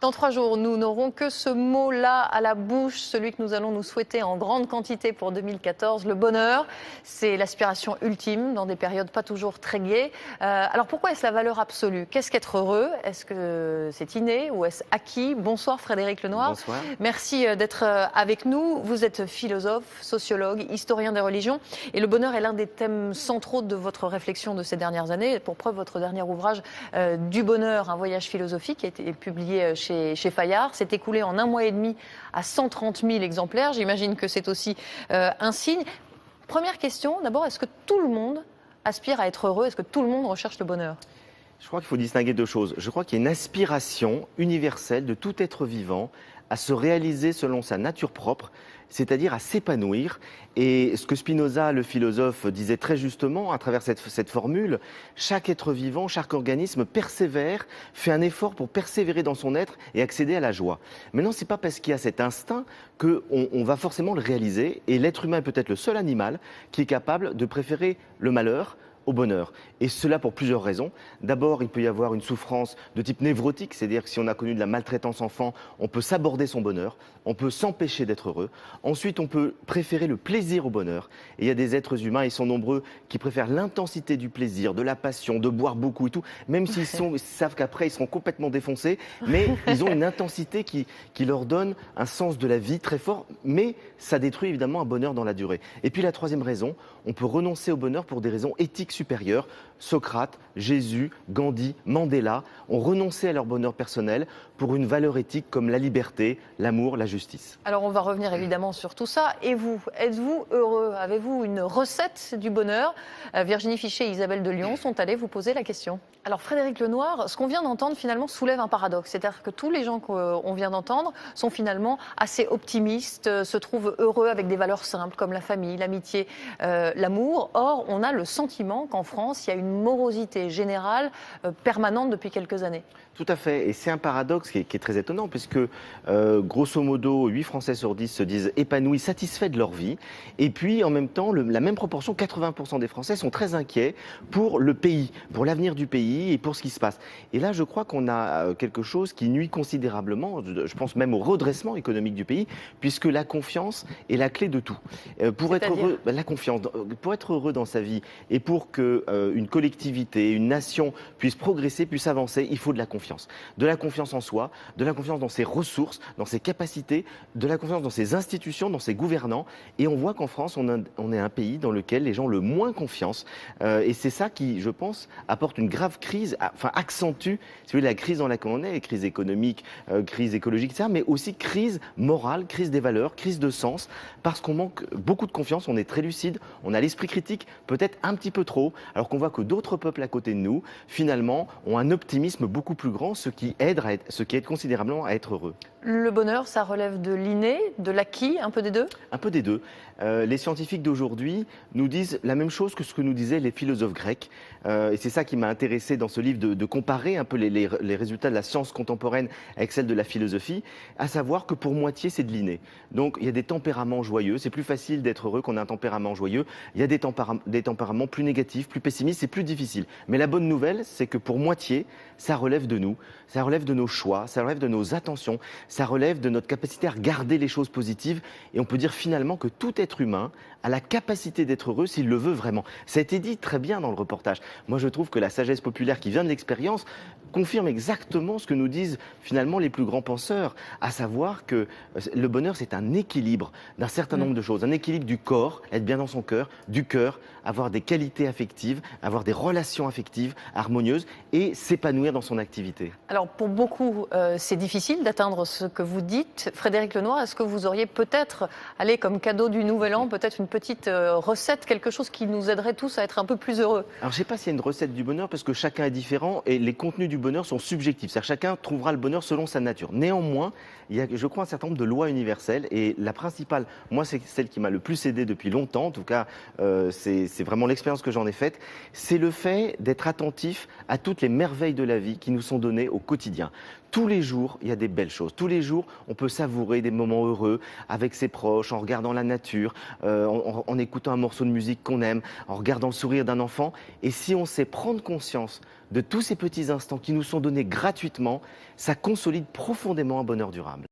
Dans 3 jours, nous n'aurons que ce mot-là à la bouche, celui que nous allons nous souhaiter en grande quantité pour 2014. Le bonheur, c'est l'aspiration ultime dans des périodes pas toujours très gaies. Alors pourquoi est-ce la valeur absolue? Qu'est-ce qu'être heureux? Est-ce que c'est inné ou est-ce acquis? Bonsoir Frédéric Lenoir. Bonsoir. Merci d'être avec nous. Vous êtes philosophe, sociologue, historien des religions. Et le bonheur est l'un des thèmes centraux de votre réflexion de ces dernières années. Pour preuve, votre dernier ouvrage, Du bonheur, un voyage philosophique, qui a été publié chez Fayard, s'est écoulé en 1 mois et demi à 130 000 exemplaires. J'imagine que c'est aussi un signe. Première question, d'abord, est-ce que tout le monde aspire à être heureux? Est-ce que tout le monde recherche le bonheur? Je crois qu'il faut distinguer deux choses. Je crois qu'il y a une aspiration universelle de tout être vivant à se réaliser selon sa nature propre, c'est-à-dire à s'épanouir. Et ce que Spinoza, le philosophe, disait très justement à travers cette formule, chaque être vivant, chaque organisme persévère, fait un effort pour persévérer dans son être et accéder à la joie. Maintenant, ce n'est pas parce qu'il y a cet instinct qu'on va forcément le réaliser. Et l'être humain est peut-être le seul animal qui est capable de préférer le malheur au bonheur. Et cela pour plusieurs raisons. D'abord, il peut y avoir une souffrance de type névrotique, c'est-à-dire que si on a connu de la maltraitance enfant, on peut s'aborder son bonheur, on peut s'empêcher d'être heureux. Ensuite, on peut préférer le plaisir au bonheur. Et il y a des êtres humains, ils sont nombreux, qui préfèrent l'intensité du plaisir, de la passion, de boire beaucoup et tout, même s'ils savent qu'après, ils seront complètement défoncés, mais ils ont une intensité qui leur donne un sens de la vie très fort, mais ça détruit évidemment un bonheur dans la durée. Et puis la troisième raison, on peut renoncer au bonheur pour des raisons éthiques supérieures. Socrate, Jésus, Gandhi, Mandela ont renoncé à leur bonheur personnel pour une valeur éthique comme la liberté, l'amour, la justice. Alors on va revenir évidemment sur tout ça. Et vous, êtes-vous heureux? Avez-vous une recette du bonheur? Virginie Fichet et Isabelle de Lyon sont allées vous poser la question. Alors Frédéric Lenoir, ce qu'on vient d'entendre finalement soulève un paradoxe. C'est-à-dire que tous les gens qu'on vient d'entendre sont finalement assez optimistes, se trouvent heureux avec des valeurs simples comme la famille, l'amitié, l'amour. Or, on a le sentiment qu'en France, il y a une morosité générale permanente depuis quelques années. Tout à fait, et c'est un paradoxe qui est très étonnant puisque grosso modo 8 Français sur 10 se disent épanouis, satisfaits de leur vie, et puis en même temps la même proportion, 80% des Français sont très inquiets pour le pays, pour l'avenir du pays et pour ce qui se passe. Et là je crois qu'on a quelque chose qui nuit considérablement, je pense même au redressement économique du pays, puisque la confiance est la clé de tout. Pour être heureux, la confiance, pour être heureux dans sa vie et pour qu'une collectivité, une nation puisse progresser, puisse avancer, il faut de la confiance. De la confiance en soi, de la confiance dans ses ressources, dans ses capacités, de la confiance dans ses institutions, dans ses gouvernants. Et on voit qu'en France, on est un pays dans lequel les gens ont le moins confiance. Et c'est ça qui, je pense, apporte une grave crise, enfin accentue, si vous voulez, la crise dans laquelle on est, crise économique, crise écologique, etc., mais aussi crise morale, crise des valeurs, crise de sens, parce qu'on manque beaucoup de confiance, on est très lucide, on a l'esprit critique, peut-être un petit peu trop, alors qu'on voit que d'autres peuples à côté de nous, finalement, ont un optimisme beaucoup plus grand, ce qui aide considérablement à être heureux. Le bonheur, ça relève de l'inné, de l'acquis, un peu des deux? Un peu des deux. Les scientifiques d'aujourd'hui nous disent la même chose que ce que nous disaient les philosophes grecs. Et c'est ça qui m'a intéressé dans ce livre, de comparer un peu les résultats de la science contemporaine avec celle de la philosophie, à savoir que pour moitié, c'est de l'inné. Donc il y a des tempéraments joyeux. C'est plus facile d'être heureux qu'on a un tempérament joyeux. Il y a des tempéraments plus négatifs, plus pessimistes, c'est plus difficile. Mais la bonne nouvelle, c'est que pour moitié, ça relève de nous, ça relève de nos choix, ça relève de nos attentions, ça relève de notre capacité à regarder les choses positives. Et on peut dire finalement que tout être humain a la capacité d'être heureux s'il le veut vraiment. Ça a été dit très bien dans le reportage. Moi, je trouve que la sagesse populaire qui vient de l'expérience confirme exactement ce que nous disent finalement les plus grands penseurs, à savoir que le bonheur, c'est un équilibre d'un certain nombre de choses. Un équilibre du corps, être bien dans son cœur, du cœur, avoir des qualités affectives, avoir des relations affectives harmonieuses et s'épanouir dans son activité. Alors, pour beaucoup, c'est difficile d'atteindre ce que vous dites. Frédéric Lenoir, est-ce que vous auriez peut-être, allez, comme cadeau du Nouvel An, peut-être une petite recette, quelque chose qui nous aiderait tous à être un peu plus heureux? Alors, je ne sais pas s'il y a une recette du bonheur, parce que chacun est différent et les contenus du bonheur sont subjectifs. C'est-à-dire chacun trouvera le bonheur selon sa nature. Néanmoins, il y a, je crois, un certain nombre de lois universelles et la principale, moi, c'est celle qui m'a le plus aidé depuis longtemps, en tout cas cas, c'est vraiment l'expérience que j'en ai faite, c'est le fait d'être attentif à toutes les merveilles de la vie qui nous sont données au quotidien. Tous les jours, il y a des belles choses. Tous les jours, on peut savourer des moments heureux avec ses proches, en regardant la nature, en écoutant un morceau de musique qu'on aime, en regardant le sourire d'un enfant. Et si on sait prendre conscience de tous ces petits instants qui nous sont donnés gratuitement, ça consolide profondément un bonheur durable.